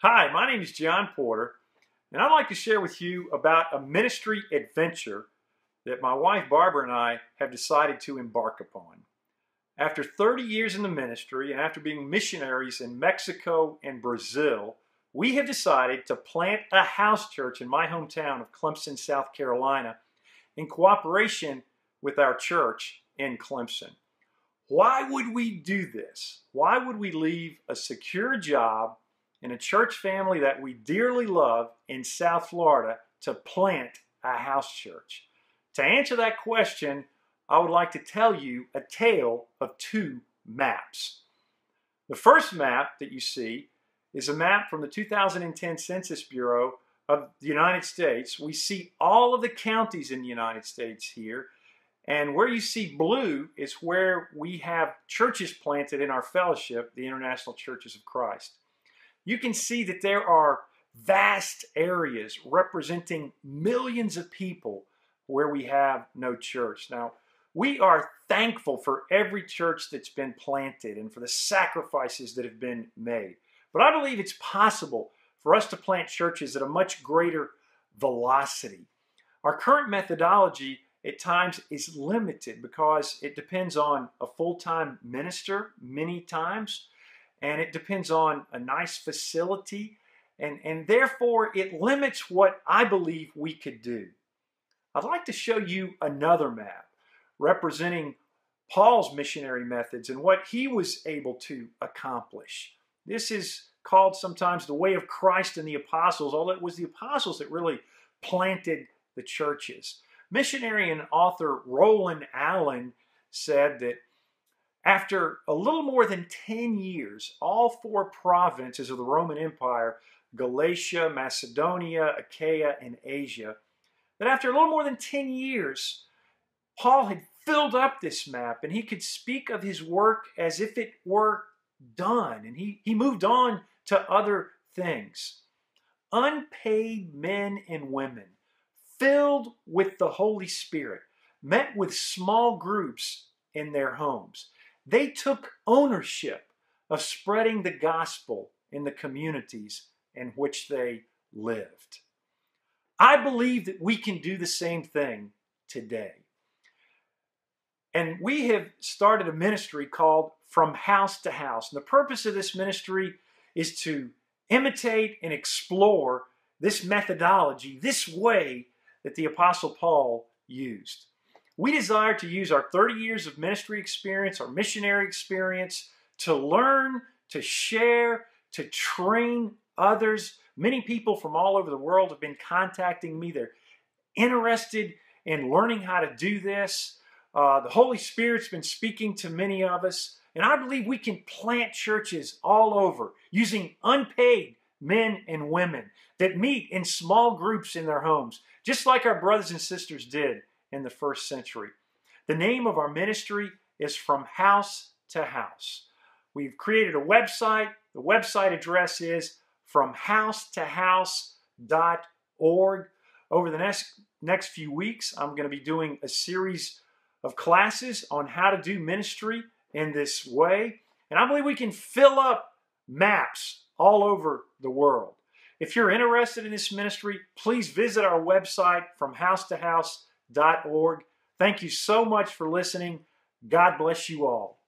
Hi, my name is John Porter, and I'd like to share with you about a ministry adventure that my wife Barbara and I have decided to embark upon. After 30 years in the ministry and after being missionaries in Mexico and Brazil, we have decided to plant a house church in my hometown of Clemson, South Carolina, in cooperation with our church in Clemson. Why would we do this? Why would we leave a secure job in a church family that we dearly love in South Florida to plant a house church? To answer that question, I would like to tell you a tale of two maps. The first map that you see is a map from the 2010 Census Bureau of the United States. We see all of the counties in the United States here, and where you see blue is where we have churches planted in our fellowship, the International Churches of Christ. You can see that there are vast areas representing millions of people where we have no church. Now, we are thankful for every church that's been planted and for the sacrifices that have been made. But I believe it's possible for us to plant churches at a much greater velocity. Our current methodology at times is limited because it depends on a full-time minister many times, and it depends on a nice facility, and therefore it limits what I believe we could do. I'd like to show you another map representing Paul's missionary methods and what he was able to accomplish. This is called sometimes the way of Christ and the apostles, although it was the apostles that really planted the churches. Missionary and author Roland Allen said that after a little more than 10 years, all four provinces of the Roman Empire, Galatia, Macedonia, Achaia, and Asia, that after a little more than 10 years, Paul had filled up this map and he could speak of his work as if it were done, and he moved on to other things. Unpaid men and women, filled with the Holy Spirit, met with small groups in their homes. They took ownership of spreading the gospel in the communities in which they lived. I believe that we can do the same thing today. And we have started a ministry called From House to House. And the purpose of this ministry is to imitate and explore this methodology, this way that the Apostle Paul used. We desire to use our 30 years of ministry experience, our missionary experience, to learn, to share, to train others. Many people from all over the world have been contacting me. They're interested in learning how to do this. The Holy Spirit's been speaking to many of us, and I believe we can plant churches all over using unpaid men and women that meet in small groups in their homes, just like our brothers and sisters did in the first century. The name of our ministry is From House to House. We've created a website. The website address is fromhousetohouse.org. Over the next few weeks, I'm going to be doing a series of classes on how to do ministry in this way. And I believe we can fill up maps all over the world. If you're interested in this ministry, please visit our website, fromhousetohouse.org. Thank you so much for listening. God bless you all.